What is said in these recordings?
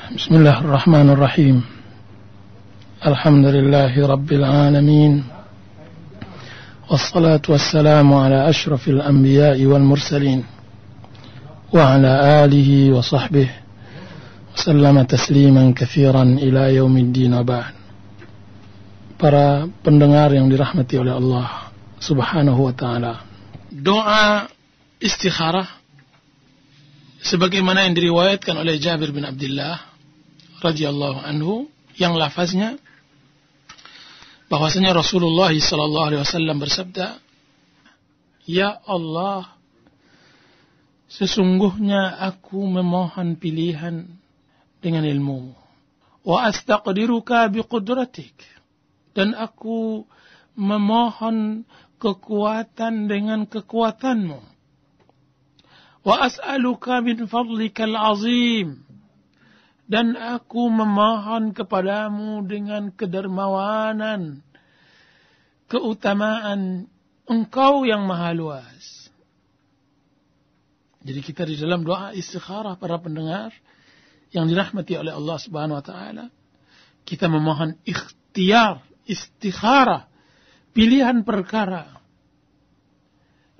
Bismillahirrahmanirrahim. Alhamdulillahi Rabbil Alamin. Wassalatu wassalamu ala ashrafil anbiya'i wal mursalin. Wa ala alihi wa sahbihi. Wasallama tasliman kathiran ila yaumiddin wa ba'd. Para pendengar yang dirahmati oleh Allah Subhanahu wa ta'ala. Doa istikharah sebagaimana yang diriwayatkan oleh Jabir bin Abdullah radhiyallahu anhu, yang lafaznya bahwasanya Rasulullah sallallahu alaihi wasallam bersabda, "Ya Allah, sesungguhnya aku memohon pilihan dengan ilmu-Mu, wa astaqdiruka biqudratik, dan aku memohon kekuatan dengan kekuatan-Mu. Wa as'aluka min fadlikal azim, dan aku memohon kepadamu dengan kedermawanan, keutamaan Engkau yang maha luas." Jadi kita di dalam doa istikharah, para pendengar yang dirahmati oleh Allah Subhanahu wa taala, kita memohon istikharah, pilihan perkara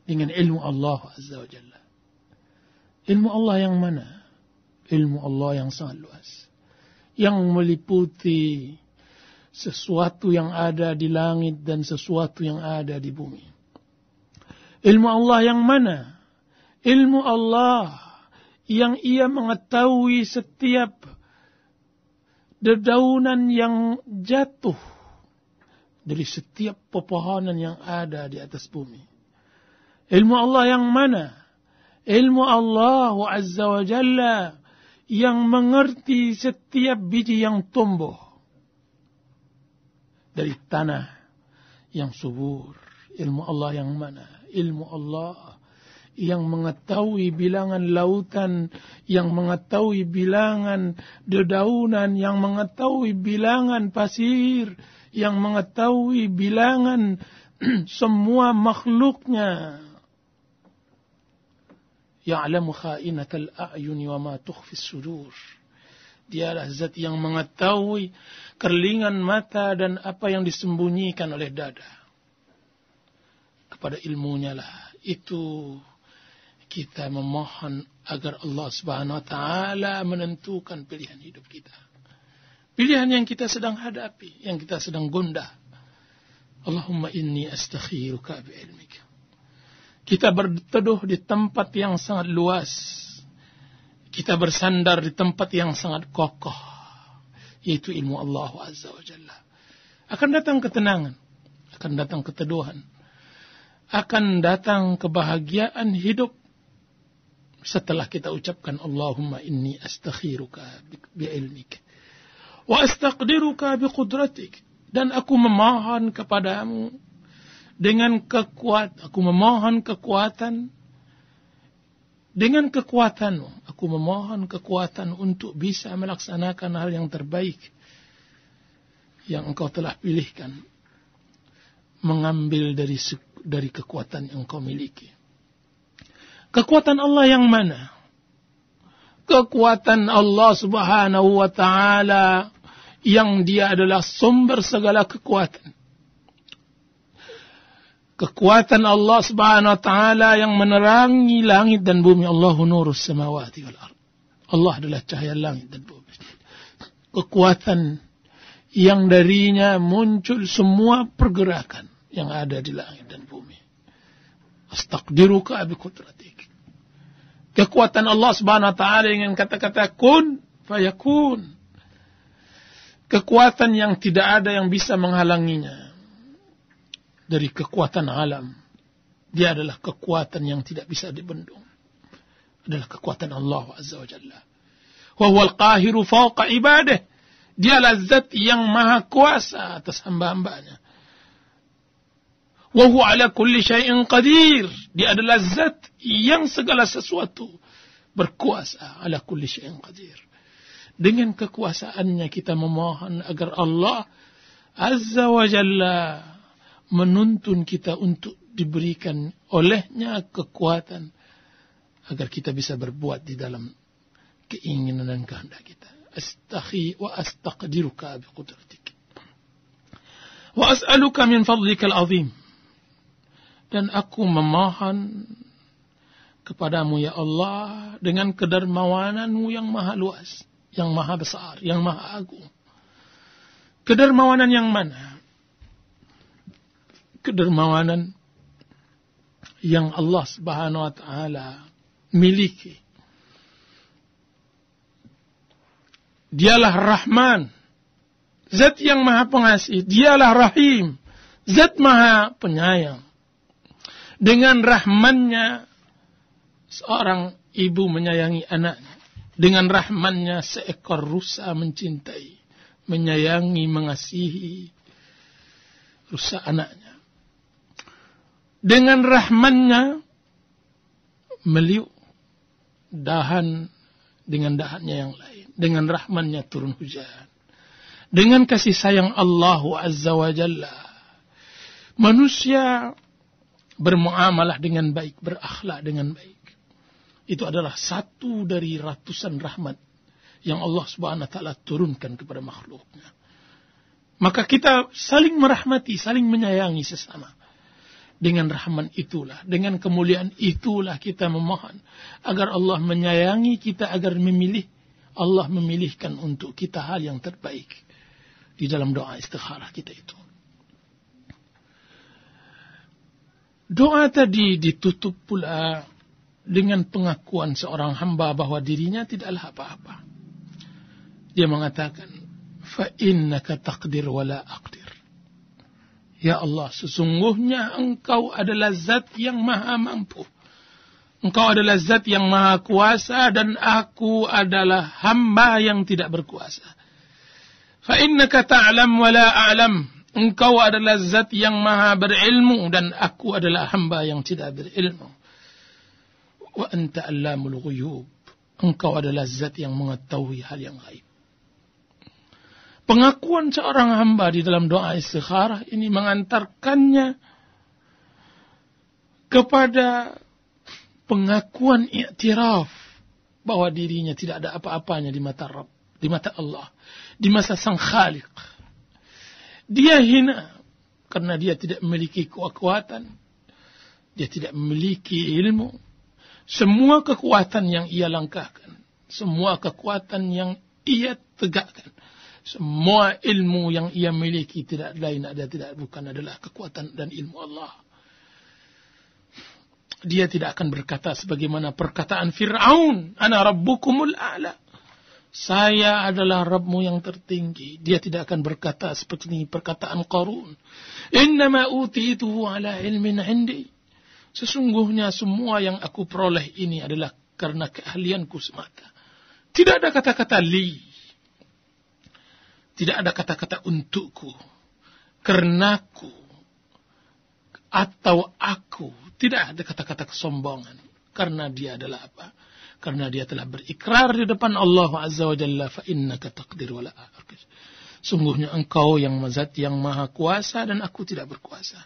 dengan ilmu Allah Azza wa Jalla. Ilmu Allah yang mana? Ilmu Allah yang sangat luas, yang meliputi sesuatu yang ada di langit dan sesuatu yang ada di bumi. Ilmu Allah yang mana? Ilmu Allah yang Ia mengetahui setiap dedaunan yang jatuh dari setiap pepohonan yang ada di atas bumi. Ilmu Allah yang mana? Ilmu Allah Azza wa Jalla yang mengerti setiap biji yang tumbuh dari tanah yang subur. Ilmu Allah yang mana? Ilmu Allah yang mengetahui bilangan lautan, yang mengetahui bilangan dedaunan, yang mengetahui bilangan pasir, yang mengetahui bilangan semua makhluknya. Ya'lamu kha'inatal a'yuni wa ma tukhfis sudur. Dialah zat yang mengetahui kerlingan mata dan apa yang disembunyikan oleh dada. Kepada ilmunya lah itu kita memohon agar Allah Subhanahu wa taala menentukan pilihan hidup kita. Pilihan yang kita sedang hadapi, yang kita sedang gundah. Allahumma inni astakhiruka bi'ilmika. Kita berteduh di tempat yang sangat luas. Kita bersandar di tempat yang sangat kokoh, yaitu ilmu Allah Azza wa Jalla. Akan datang ketenangan, akan datang keteduhan, akan datang kebahagiaan hidup setelah kita ucapkan Allahumma inni astakhiruka bi'ilmika wa astaqdiruka biqudratik, dan aku memohon kepadamu dengan aku memohon kekuatan dengan kekuatanmu. Aku memohon kekuatan untuk bisa melaksanakan hal yang terbaik yang Engkau telah pilihkan, mengambil dari kekuatan yang Engkau miliki. Kekuatan Allah yang mana? Kekuatan Allah Subhanahu wa taala yang Dia adalah sumber segala kekuatan. Kekuatan Allah Subhanahu wa taala yang menerangi langit dan bumi. Allahu nurus samawati wal ard. Allah adalah cahaya langit dan bumi. Kekuatan yang darinya muncul semua pergerakan yang ada di langit dan bumi. Astaqdiruka biqudratik. Kekuatan Allah Subhanahu wa taala dengan kata-kata kun fayakun. Kekuatan yang tidak ada yang bisa menghalanginya dari kekuatan alam. Dia adalah kekuatan yang tidak bisa dibendung. Adalah kekuatan Allah Azza wa Jalla. Wa huwal qahiru fawqa ibadah. Dialah zat yang maha kuasa atas hamba-hambanya. Wa huwa ala kulli syai'in qadir. Dia adalah zat yang segala sesuatu berkuasa. Ala kulli syai'in qadir. Dengan kekuasaannya kita memohon agar Allah Azza wa Jalla menuntun kita untuk diberikan olehnya kekuatan agar kita bisa berbuat di dalam keinginan dan kehendak kita. astakhi wa astaqdiruka biqudratik. Wa as'aluka min fadlikal azim. Dan aku memohon kepadamu ya Allah dengan kedermawananmu yang maha luas, yang maha besar, yang maha agung. Kedermawanan yang mana? Kedermawanan yang Allah Subhanahu wa taala miliki. Dialah Rahman, Zat yang maha pengasih. Dialah Rahim, Zat maha penyayang. Dengan rahmannya seorang ibu menyayangi anaknya. Dengan rahmannya seekor rusa mencintai, menyayangi, mengasihi rusa anaknya. Dengan rahmannya meliuk dahan dengan dahannya yang lain. Dengan rahmannya turun hujan. Dengan kasih sayang Allah Azza wa Jalla, manusia bermuamalah dengan baik, berakhlak dengan baik. Itu adalah satu dari ratusan rahmat yang Allah Subhanahu wa taala turunkan kepada makhluknya. Maka kita saling merahmati, saling menyayangi sesama. Dengan rahman itulah, dengan kemuliaan itulah kita memohon agar Allah menyayangi kita, agar Allah memilihkan untuk kita hal yang terbaik di dalam doa istikharah kita itu. Doa tadi ditutup pula dengan pengakuan seorang hamba bahwa dirinya tidaklah apa-apa. Dia mengatakan, fa innaka taqdir wa la aqdir. Ya Allah, sesungguhnya Engkau adalah zat yang maha mampu. Engkau adalah zat yang maha kuasa dan aku adalah hamba yang tidak berkuasa. Fa innaka ta'lam wa la a'lam. Engkau adalah zat yang maha berilmu dan aku adalah hamba yang tidak berilmu. Wa anta allamul ghuyub. Engkau adalah zat yang mengetahui hal yang gaib. Pengakuan seorang hamba di dalam doa istikharah ini mengantarkannya kepada pengakuan i'tiraf bahwa dirinya tidak ada apa-apanya di mata Rabb, di mata Allah, di mata Sang Khaliq. Dia hina karena dia tidak memiliki kekuatan, dia tidak memiliki ilmu. Semua kekuatan yang ia langkahkan, semua kekuatan yang ia tegakkan, semua ilmu yang ia miliki tidak lain bukan adalah kekuatan dan ilmu Allah. Dia tidak akan berkata sebagaimana perkataan Fir'aun, ana rabbukumul a'la. Saya adalah Rabbmu yang tertinggi. Dia tidak akan berkata seperti perkataan Qarun, innama utituhu ala ilmin indi. Sesungguhnya semua yang aku peroleh ini adalah karena keahlianku semata. Tidak ada kata-kata li. Tidak ada kata-kata untukku, karenaku, atau aku. Tidak ada kata-kata kesombongan. Karena dia adalah apa? Karena dia telah berikrar di depan Allah Azza wa Jalla, fa innaka taqdir wa la aqdir. Sungguhnya engkau yang zat yang maha kuasa dan aku tidak berkuasa.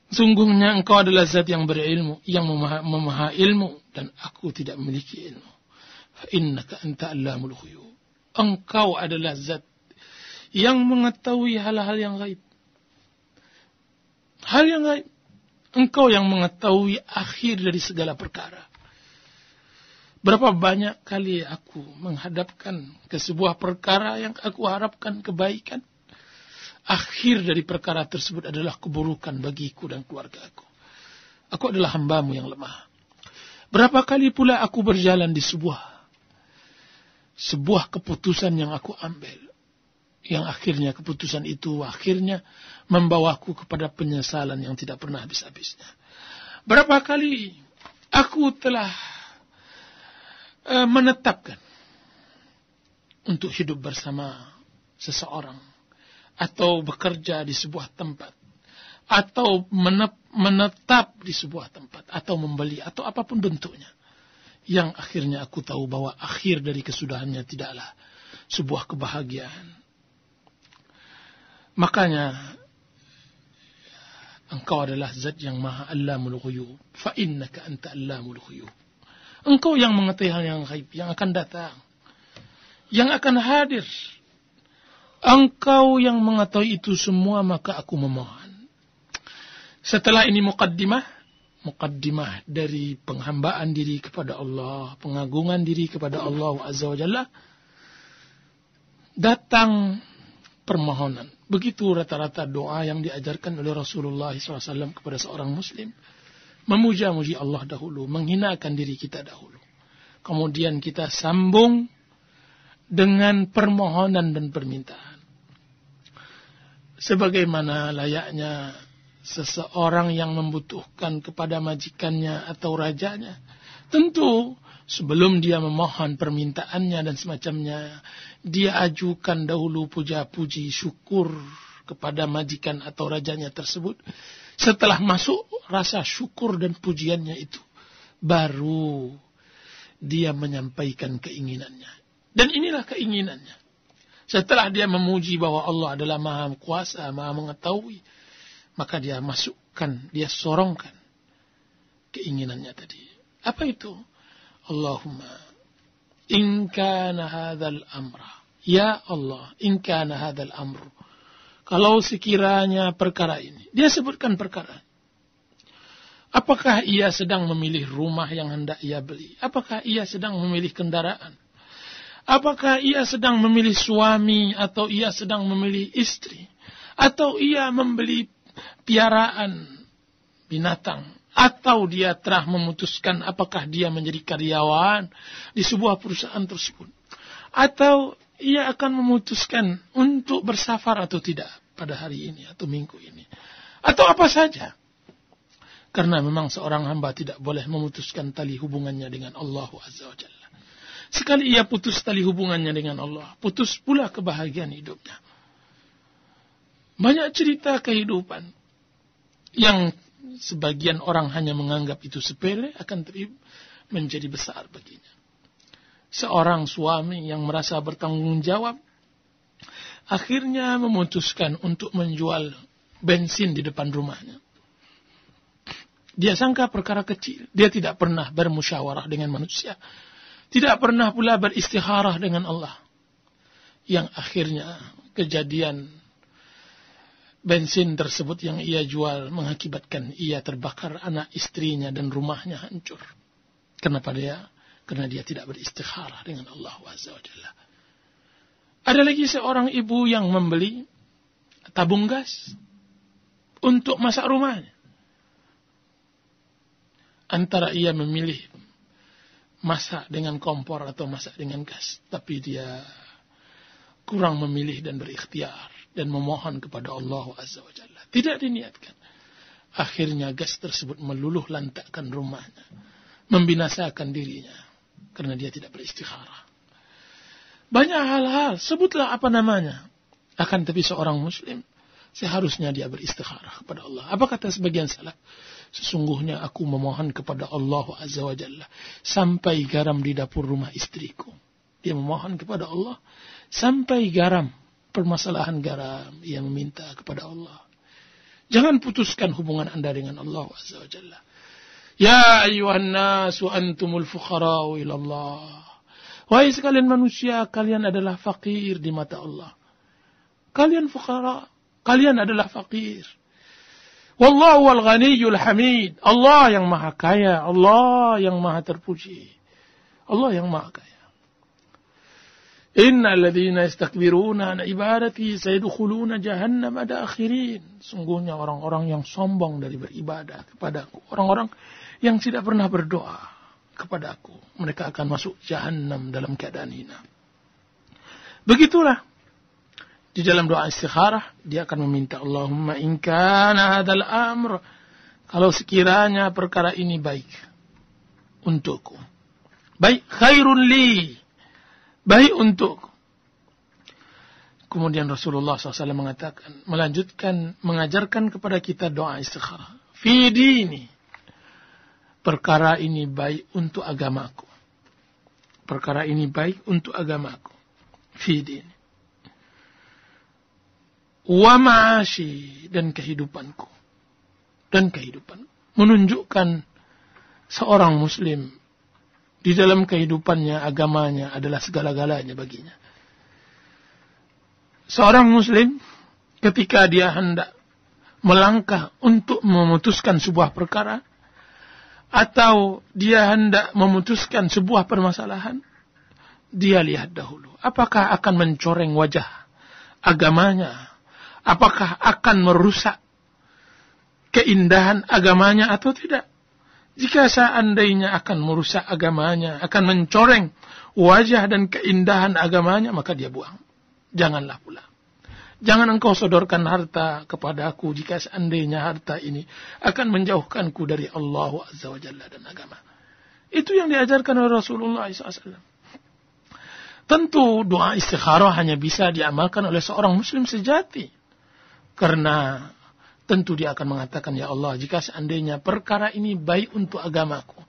Sungguhnya engkau adalah zat yang berilmu, yang memaha ilmu dan aku tidak memiliki ilmu. Fa innaka anta allamul ghuyub. Engkau adalah zat yang mengetahui hal-hal yang gaib. Hal yang gaib. Engkau yang mengetahui akhir dari segala perkara. Berapa banyak kali aku menghadapkan ke sebuah perkara yang aku harapkan kebaikan. Akhir dari perkara tersebut adalah keburukan bagiku dan keluarga aku. Aku adalah hambamu yang lemah. Berapa kali pula aku berjalan di sebuah keputusan yang aku ambil. Yang akhirnya keputusan itu akhirnya membawaku kepada penyesalan yang tidak pernah habis-habisnya. Berapa kali aku telah menetapkan untuk hidup bersama seseorang, atau bekerja di sebuah tempat, atau menetap di sebuah tempat, atau membeli, atau apapun bentuknya, yang akhirnya aku tahu bahwa akhir dari kesudahannya tidaklah sebuah kebahagiaan. Makanya engkau adalah zat yang maha allamul ghuyub, fa innaka anta allamul ghuyub. Engkau yang mengetahui hal yang gaib yang akan datang, yang akan hadir. Engkau yang mengetahui itu semua, maka aku memohon. Setelah ini muqaddimah dari penghambaan diri kepada Allah, pengagungan diri kepada Allah Azza wa Jalla, datang permohonan. Begitu rata-rata doa yang diajarkan oleh Rasulullah SAW kepada seorang muslim. Memuja-muji Allah dahulu, menghinakan diri kita dahulu. Kemudian kita sambung dengan permohonan dan permintaan. Sebagaimana layaknya seseorang yang membutuhkan kepada majikannya atau rajanya. Tentu sebelum dia memohon permintaannya dan semacamnya, dia ajukan dahulu puja-puji syukur kepada majikan atau rajanya tersebut. Setelah masuk rasa syukur dan pujiannya itu, baru dia menyampaikan keinginannya. Dan inilah keinginannya. Setelah dia memuji bahwa Allah adalah Maha Kuasa, Maha Mengetahui, maka dia masukkan, dia sorongkan keinginannya tadi. Apa itu? Allahumma in kana hadzal amra. Ya Allah, in kana hadzal amru. Kalau sekiranya perkara ini, dia sebutkan perkara. Apakah ia sedang memilih rumah yang hendak ia beli? Apakah ia sedang memilih kendaraan? Apakah ia sedang memilih suami atau ia sedang memilih istri? Atau ia membeli piaraan binatang? Atau dia telah memutuskan apakah dia menjadi karyawan di sebuah perusahaan tersebut? Atau ia akan memutuskan untuk bersafar atau tidak pada hari ini atau minggu ini? Atau apa saja? Karena memang seorang hamba tidak boleh memutuskan tali hubungannya dengan Allah Azza wa Jalla. Sekali ia putus tali hubungannya dengan Allah, putus pula kebahagiaan hidupnya. Banyak cerita kehidupan yang sebagian orang hanya menganggap itu sepele, akan menjadi besar baginya. Seorang suami yang merasa bertanggung jawab, akhirnya memutuskan untuk menjual bensin di depan rumahnya. Dia sangka perkara kecil. Dia tidak pernah bermusyawarah dengan manusia. Tidak pernah pula beristikharah dengan Allah. Yang akhirnya kejadian bensin tersebut yang ia jual mengakibatkan ia terbakar, anak istrinya dan rumahnya hancur. Kenapa dia? Karena dia tidak beristikharah dengan Allah Azza wa Jalla. Ada lagi seorang ibu yang membeli tabung gas untuk masak rumahnya. Antara ia memilih masak dengan kompor atau masak dengan gas, tapi dia kurang memilih dan berikhtiar dan memohon kepada Allah Azza wa Jalla. Tidak diniatkan. Akhirnya gas tersebut meluluh lantakkan rumahnya, membinasakan dirinya karena dia tidak beristikharah. Banyak hal-hal, sebutlah apa namanya. Akan tapi seorang muslim seharusnya dia beristikharah kepada Allah. Apa kata sebagian salaf? Sesungguhnya aku memohon kepada Allah Azza wa Jalla sampai garam di dapur rumah istriku. Dia memohon kepada Allah sampai garam, permasalahan garam, ia meminta kepada Allah. Jangan putuskan hubungan Anda dengan Allah Azza wa Jalla. Ya ayyuhan nasu antumul fuqara'u ila Allah. Wahai sekalian manusia, kalian adalah fakir di mata Allah. Kalian fuqara, kalian adalah fakir. Wallahu al-ghaniyyul hamid. Allah yang maha kaya, Allah yang maha terpuji. Allah yang maha kaya. Innal ladzina yastakbiruna an ibadati sayadkhuluna jahannama dakhirin. Sungguhnya orang-orang yang sombong dari beribadah kepadaku, orang-orang yang tidak pernah berdoa kepadaku, mereka akan masuk jahannam dalam keadaan hina. Begitulah. Di dalam doa istikharah, dia akan meminta Allahumma in kana hadzal amr, kalau sekiranya perkara ini baik untukku, baik khairun li, baik untukku. Kemudian Rasulullah SAW melanjutkan mengajarkan kepada kita doa istikharah. Fi dini, perkara ini baik untuk agamaku. Perkara ini baik untuk agamaku. Fi dini. Wa ma'ashi, dan kehidupanku. Dan kehidupan. Menunjukkan seorang muslim Di dalam kehidupannya, agamanya adalah segala-galanya baginya. Seorang muslim ketika dia hendak melangkah untuk memutuskan sebuah perkara, atau dia hendak memutuskan sebuah permasalahan, dia lihat dahulu apakah akan mencoreng wajah agamanya, apakah akan merusak keindahan agamanya atau tidak. Jika seandainya akan merusak agamanya, akan mencoreng wajah dan keindahan agamanya, maka dia buang. Janganlah pula. Jangan engkau sodorkan harta kepadaku jika seandainya harta ini akan menjauhkanku dari Allah Azza wa Jalla dan agama. Itu yang diajarkan oleh Rasulullah SAW. Tentu doa istikharah hanya bisa diamalkan oleh seorang muslim sejati. Karena tentu dia akan mengatakan, ya Allah, jika seandainya perkara ini baik untuk agamaku.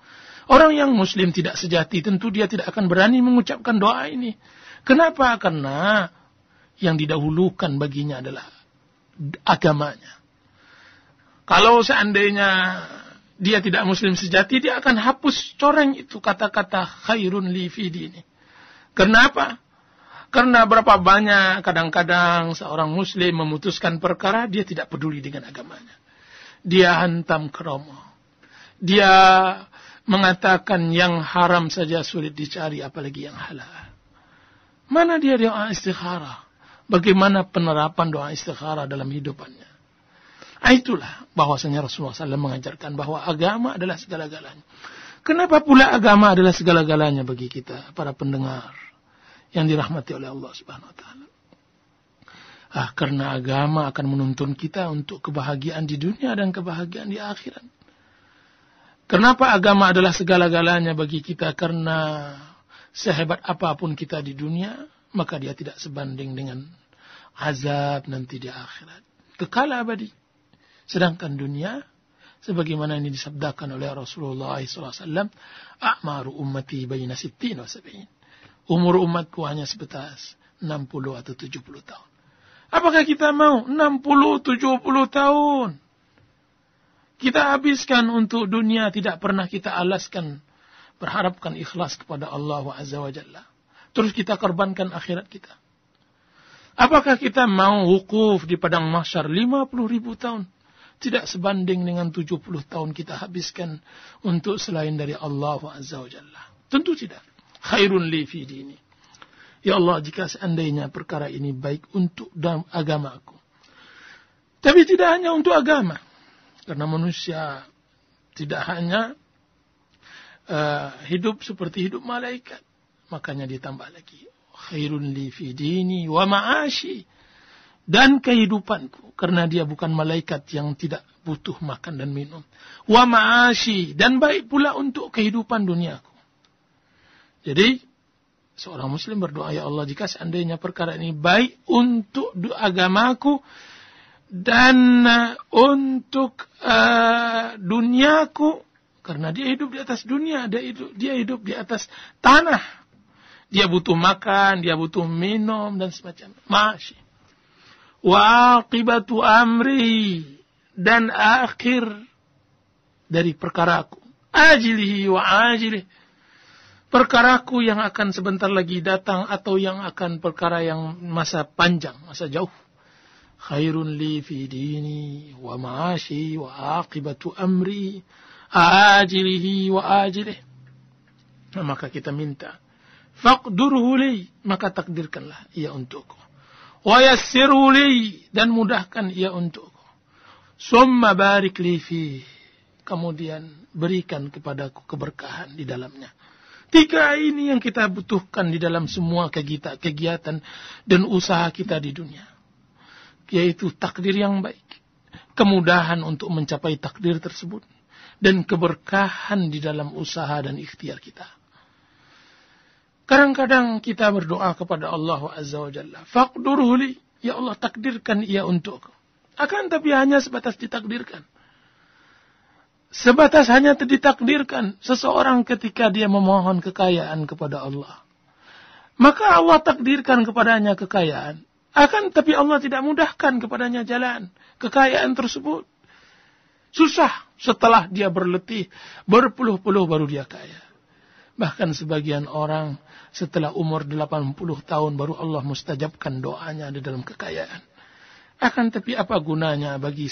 Orang yang muslim tidak sejati, tentu dia tidak akan berani mengucapkan doa ini. Kenapa? Karena yang didahulukan baginya adalah agamanya. Kalau seandainya dia tidak muslim sejati, dia akan hapus coreng itu kata-kata khairun li fi dini. Kenapa? Karena berapa banyak kadang-kadang seorang muslim memutuskan perkara, dia tidak peduli dengan agamanya. Dia hantam kromo. Dia mengatakan yang haram saja sulit dicari, apalagi yang halal. Mana dia doa istikharah? Bagaimana penerapan doa istikharah dalam hidupannya? Itulah bahwasanya Rasulullah SAW mengajarkan bahwa agama adalah segala-galanya. Kenapa pula agama adalah segala-galanya bagi kita, para pendengar yang dirahmati oleh Allah Subhanahu wa taala? Karena agama akan menuntun kita untuk kebahagiaan di dunia dan kebahagiaan di akhirat. Kenapa agama adalah segala-galanya bagi kita? Karena sehebat apapun kita di dunia, maka dia tidak sebanding dengan azab nanti di akhirat. Kekal abadi. Sedangkan dunia, sebagaimana ini disabdakan oleh Rasulullah SAW, a'maru ummati baina 60 wa 70. Umur umatku hanya sebatas 60 atau 70 tahun. Apakah kita mau 60-70 tahun kita habiskan untuk dunia, tidak pernah kita alaskan, berharapkan ikhlas kepada Allah Azza wa Jalla, terus kita korbankan akhirat kita? Apakah kita mau wukuf di padang mahsyar 50.000 tahun, tidak sebanding dengan 70 tahun kita habiskan untuk selain dari Allah Azza wa Jalla? Tentu tidak. Khairun li fi dini. Ya Allah, jika seandainya perkara ini baik untuk agamaku. Tapi tidak hanya untuk agama. Karena manusia tidak hanya hidup seperti hidup malaikat. Makanya ditambah lagi. Khairun li fi dini wa ma'ashi. Dan kehidupanku. Karena dia bukan malaikat yang tidak butuh makan dan minum. Wa ma'ashi. Dan baik pula untuk kehidupan duniaku. Jadi, seorang muslim berdoa, ya Allah, jika seandainya perkara ini baik untuk agamaku dan untuk duniaku, karena dia hidup di atas dunia, dia hidup di atas tanah. Dia butuh makan, dia butuh minum, dan semacamnya. Masya. Wa aqibatu amri, dan akhir dari perkaraku. Ajilihi wa ajilih. Perkaraku yang akan sebentar lagi datang atau yang akan perkara yang masa panjang, masa jauh. Khairun li fi dini wa ma'ashi wa aqibatu amri ajilihi wa ajilih. Maka kita minta, faqdurhu li, maka takdirkanlah ia untukku. Wa yassirhu li, dan mudahkan ia untukku. Summa barik li fi, kemudian berikan kepadaku keberkahan di dalamnya. 3 ini yang kita butuhkan di dalam semua kegiatan dan usaha kita di dunia. Yaitu takdir yang baik. Kemudahan untuk mencapai takdir tersebut. Dan keberkahan di dalam usaha dan ikhtiar kita. Kadang-kadang kita berdoa kepada Allah Azza wa Jalla. Faqdurhu li. Ya Allah, takdirkan ia untuk. Akan tapi hanya sebatas ditakdirkan. Sebatas hanya ditakdirkan seseorang ketika dia memohon kekayaan kepada Allah. Maka Allah takdirkan kepadanya kekayaan. Akan tapi Allah tidak mudahkan kepadanya jalan kekayaan tersebut. Susah setelah dia berletih, berpuluh-puluh baru dia kaya. Bahkan sebagian orang setelah umur 80 tahun baru Allah mustajabkan doanya di dalam kekayaan. Akan tapi apa gunanya bagi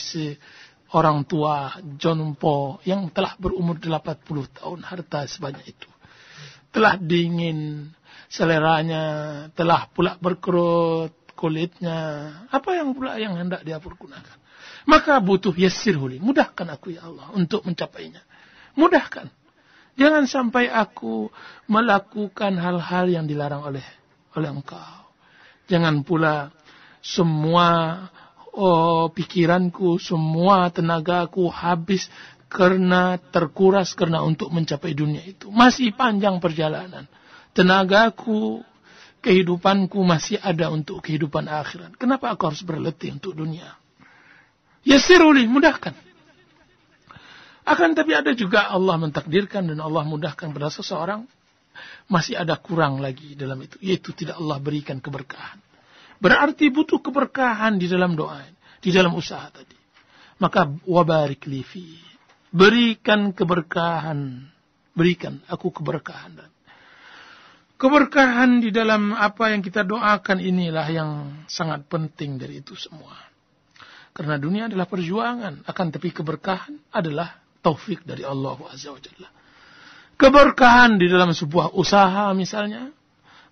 orang tua jompo yang telah berumur 80 tahun harta sebanyak itu. Telah dingin seleranya, telah pula berkerut kulitnya. Apa yang pula yang hendak dia pergunakan? Maka butuh yassirhuli, mudahkan aku ya Allah untuk mencapainya. Mudahkan. Jangan sampai aku melakukan hal-hal yang dilarang oleh Engkau. Jangan pula semua pikiranku, semua tenagaku habis karena terkuras karena untuk mencapai dunia itu. Masih panjang perjalanan. Tenagaku, kehidupanku masih ada untuk kehidupan akhirat. Kenapa aku harus berletih untuk dunia? Yassiruli, mudahkan. Akan tapi ada juga Allah mentakdirkan dan Allah mudahkan pada seseorang masih ada kurang lagi dalam itu, yaitu tidak Allah berikan keberkahan. Berarti butuh keberkahan di dalam doa, di dalam usaha tadi. Maka wabarik li fi, berikan keberkahan, berikan aku keberkahan. Keberkahan di dalam apa yang kita doakan inilah yang sangat penting dari itu semua. Karena dunia adalah perjuangan, akan tapi keberkahan adalah taufik dari Allah Azza wa Jalla. Keberkahan di dalam sebuah usaha misalnya,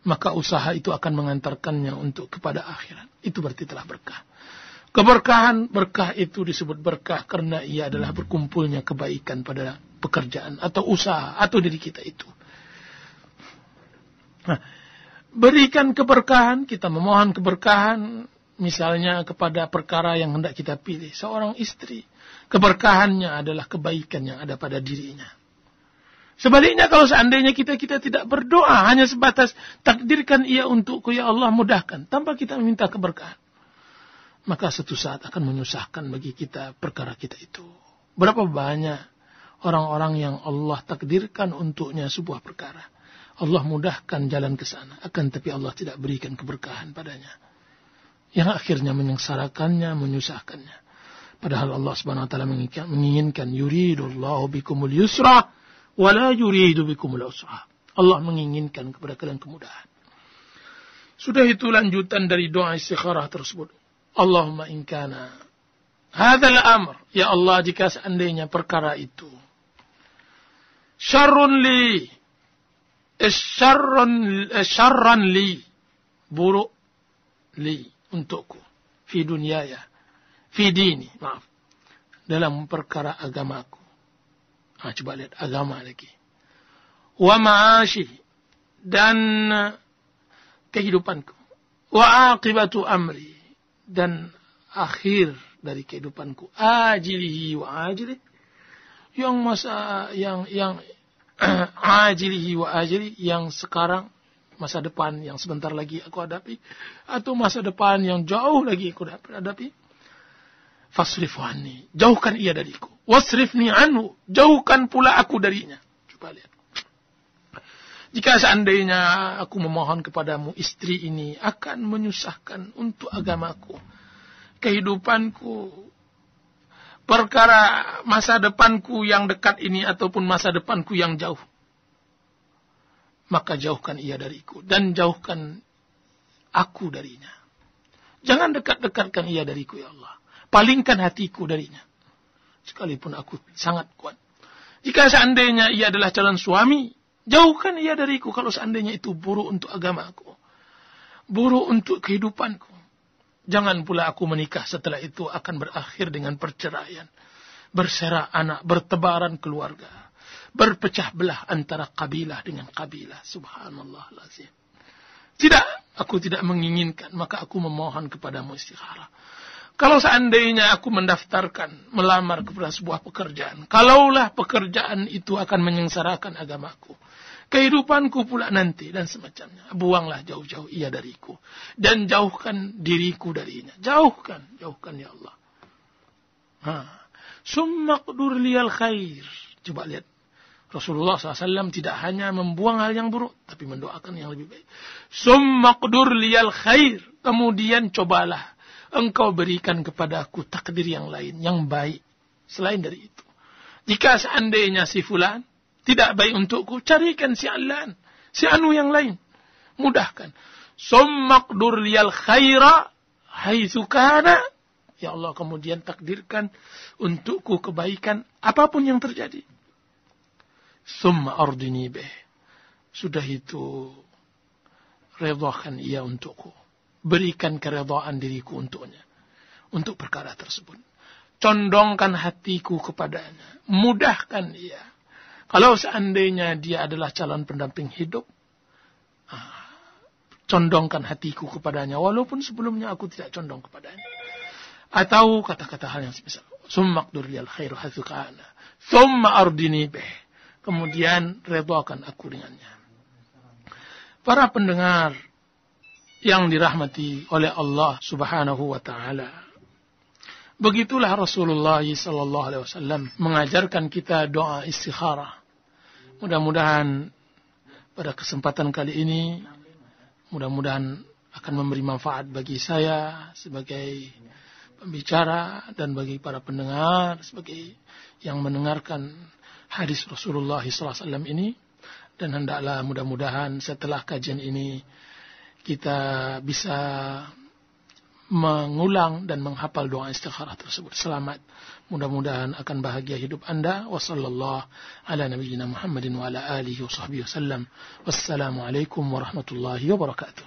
maka usaha itu akan mengantarkannya untuk kepada akhirat. Itu berarti telah berkah. Keberkahan, berkah itu disebut berkah karena ia adalah berkumpulnya kebaikan pada pekerjaan atau usaha atau diri kita itu. Nah, berikan keberkahan, kita memohon keberkahan misalnya kepada perkara yang hendak kita pilih. Seorang istri, keberkahannya adalah kebaikan yang ada pada dirinya. Sebaliknya kalau seandainya kita tidak berdoa, hanya sebatas takdirkan ia untukku ya Allah mudahkan, tanpa kita meminta keberkahan, maka suatu saat akan menyusahkan bagi kita perkara kita itu. Berapa banyak orang-orang yang Allah takdirkan untuknya sebuah perkara, Allah mudahkan jalan ke sana, akan tapi Allah tidak berikan keberkahan padanya, yang akhirnya menyengsarakannya, menyusahkannya. Padahal Allah Subhanahu wa taala menginginkan yuridullahu bikumul yusra wa la yuridu bikumul usra. Allah menginginkan kepada kalian kemudahan. Sudah itu lanjutan dari doa istikharah tersebut. Allahumma in kana hadzal amr, ya Allah jika seandainya perkara itu syarrun li buruk li untukku fi dunyaya fi dini, maaf, dalam perkara agamaku. Coba lihat agama lagi. Wa ma'ashi, dan kehidupanku. Wa aqibatu amri, dan akhir dari kehidupanku. Ajilihi wa ajilih, yang ajilihi wa ajilih, yang sekarang, masa depan yang sebentar lagi aku hadapi, atau masa depan yang jauh lagi aku hadapi. Fasrifu anni, jauhkan ia dariku. Wasrifni anhu, jauhkan pula aku darinya. Coba lihat. Jika seandainya aku memohon kepadamu, istri ini akan menyusahkan untuk agamaku, kehidupanku, perkara masa depanku yang dekat ini ataupun masa depanku yang jauh, maka jauhkan ia dariku dan jauhkan aku darinya. Jangan dekat-dekatkan ia dariku ya Allah. Palingkan hatiku darinya, sekalipun aku sangat kuat. Jika seandainya ia adalah calon suami, jauhkan ia dariku kalau seandainya itu buruk untuk agamaku, buruk untuk kehidupanku. Jangan pula aku menikah setelah itu akan berakhir dengan perceraian, berserak anak, bertebaran keluarga, berpecah belah antara kabilah dengan kabilah. Subhanallah lazim. Tidak, aku tidak menginginkan, maka aku memohon kepadamu istikharah. Kalau seandainya aku mendaftarkan, melamar kepada sebuah pekerjaan, kalaulah pekerjaan itu akan menyengsarakan agamaku, kehidupanku pula nanti, dan semacamnya, buanglah jauh-jauh ia dariku, dan jauhkan diriku darinya. Jauhkan ya Allah. Summa qdur liyal khair. Coba lihat. Rasulullah SAW tidak hanya membuang hal yang buruk, tapi mendoakan yang lebih baik. Summa qdur liyal khair. Kemudian cobalah engkau berikan kepadaku takdir yang lain, yang baik, selain dari itu. Jika seandainya si fulan tidak baik untukku, carikan si Alan, si Anu yang lain. Mudahkan. Summaqdur liyal khaira haitsu kana. Ya Allah, kemudian takdirkan untukku kebaikan apapun yang terjadi. Summa ardini bih. Sudah itu, redhakan ia untukku. Berikan keredhaan diriku untuknya. Untuk perkara tersebut. Condongkan hatiku kepadanya. Mudahkan ia. Kalau seandainya dia adalah calon pendamping hidup, condongkan hatiku kepadanya. Walaupun sebelumnya aku tidak condong kepadanya. Atau kata-kata hal yang semisal. Summaqdur liyal khairu haitsu kana. Summa ardini bih. Kemudian redhakan aku dengannya. Para pendengar yang dirahmati oleh Allah Subhanahu wa taala. Begitulah Rasulullah sallallahu alaihi wasallam mengajarkan kita doa istikharah. Mudah-mudahan pada kesempatan kali ini mudah-mudahan akan memberi manfaat bagi saya sebagai pembicara dan bagi para pendengar sebagai yang mendengarkan hadis Rasulullah sallallahu alaihi wasallam ini, dan hendaklah mudah-mudahan setelah kajian ini kita bisa mengulang dan menghafal doa istikharah tersebut. Selamat, mudah-mudahan akan bahagia hidup Anda. Wassallallahu ala nabiyyina Muhammadin wa ala alihi wa sahbihi wasallam. Wassalamualaikum warahmatullahi wabarakatuh.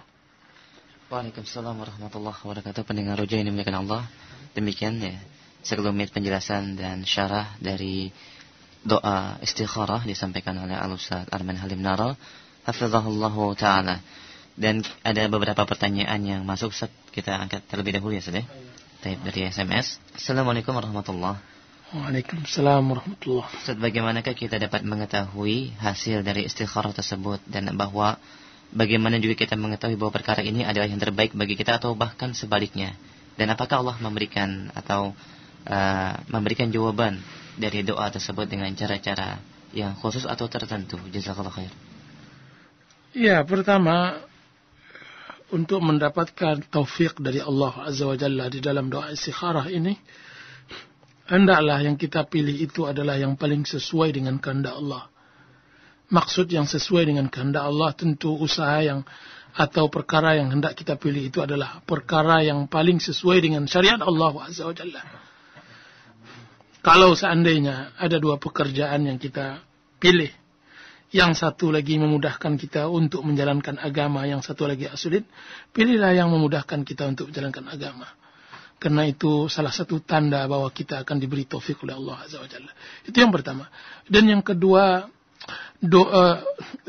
Waalaikumsalam warahmatullahi wabarakatuh. Pendengar Roja yang dimuliakan Allah, demikian ya sekelumit penjelasan dan syarah dari doa istikharah disampaikan oleh Al-Ustaz Arman Halim Nara hafizahullahu ta'ala. Dan ada beberapa pertanyaan yang masuk, kita angkat terlebih dahulu ya Ustaz. Dari SMS. Assalamualaikum warahmatullahi wabarakatuh. Waalaikumsalam warahmatullahi wabarakatuh. Ustaz, bagaimanakah kita dapat mengetahui hasil dari istikharah tersebut, dan bahwa bagaimana juga kita mengetahui bahwa perkara ini adalah yang terbaik bagi kita atau bahkan sebaliknya? Dan apakah Allah memberikan atau memberikan jawaban dari doa tersebut dengan cara-cara yang khusus atau tertentu? Jazakallahu khair. Ya, pertama, untuk mendapatkan taufik dari Allah Azza wa Jalla di dalam doa istikharah ini, hendaklah yang kita pilih itu adalah yang paling sesuai dengan kehendak Allah. Maksud yang sesuai dengan kehendak Allah, tentu usaha yang atau perkara yang hendak kita pilih itu adalah perkara yang paling sesuai dengan syariat Allah Azza wa Jalla. Kalau seandainya ada dua pekerjaan yang kita pilih, yang satu lagi memudahkan kita untuk menjalankan agama, yang satu lagi sulit, pilihlah yang memudahkan kita untuk menjalankan agama. Karena itu salah satu tanda bahwa kita akan diberi taufik oleh Allah Azza wa Jalla. Itu yang pertama. Dan yang kedua,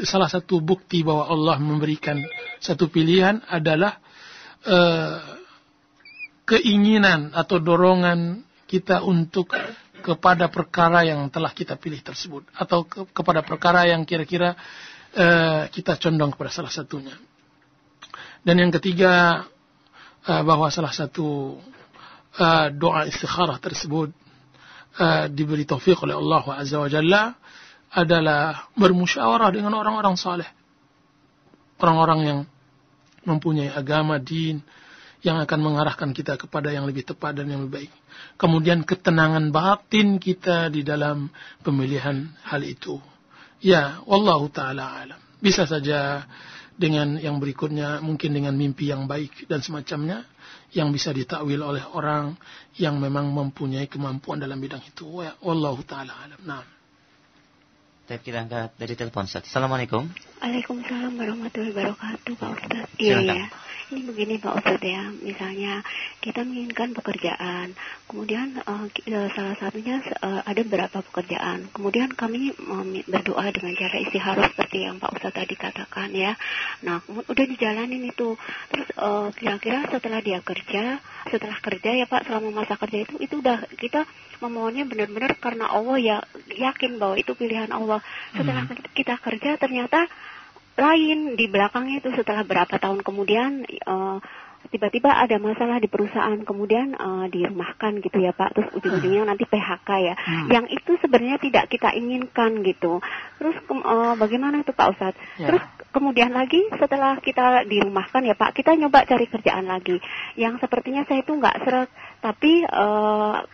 salah satu bukti bahwa Allah memberikan satu pilihan adalah keinginan atau dorongan kita untuk kepada perkara yang telah kita pilih tersebut, atau kepada perkara yang kira-kira kita condong kepada salah satunya. Dan yang ketiga, bahwa salah satu doa istikharah tersebut diberi taufik oleh Allah Azza wa Jalla adalah bermusyawarah dengan orang-orang saleh, orang-orang yang mempunyai agama, din, yang akan mengarahkan kita kepada yang lebih tepat dan yang lebih baik. Kemudian ketenangan batin kita di dalam pemilihan hal itu. Ya, wallahu ta'ala alam. Bisa saja dengan yang berikutnya, mungkin dengan mimpi yang baik dan semacamnya, yang bisa ditakwil oleh orang yang memang mempunyai kemampuan dalam bidang itu. Ya, wallahu ta'ala alam. Nah. Kita angkat dari telepon, Ustaz. Assalamualaikum. Waalaikumsalam warahmatullahi wabarakatuh, Pak Ustaz. Iya. Ini begini Pak Ustaz ya, misalnya kita menginginkan pekerjaan, kemudian salah satunya ada beberapa pekerjaan, kemudian kami berdoa dengan cara istikharah seperti yang Pak Ustaz tadi katakan ya. Nah, udah dijalanin itu, terus kira-kira setelah kerja ya Pak, selama masa kerja itu udah kita memohonnya benar-benar karena Allah ya, yakin bahwa itu pilihan Allah. Setelah kita kerja ternyata lain di belakangnya itu, setelah berapa tahun kemudian tiba-tiba ada masalah di perusahaan, kemudian dirumahkan gitu ya Pak, terus ujung-ujungnya nanti PHK ya. Yang itu sebenarnya tidak kita inginkan gitu. Terus bagaimana itu Pak Ustadz? Terus kemudian lagi setelah kita dirumahkan ya Pak, kita nyoba cari kerjaan lagi. Yang sepertinya saya itu nggak seret, tapi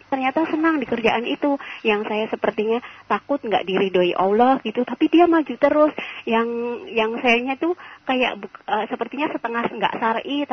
ternyata senang di kerjaan itu. Yang saya sepertinya takut nggak diridhoi Allah gitu, tapi dia maju terus. Yang sayanya tuh kayak sepertinya setengah nggak syar'i.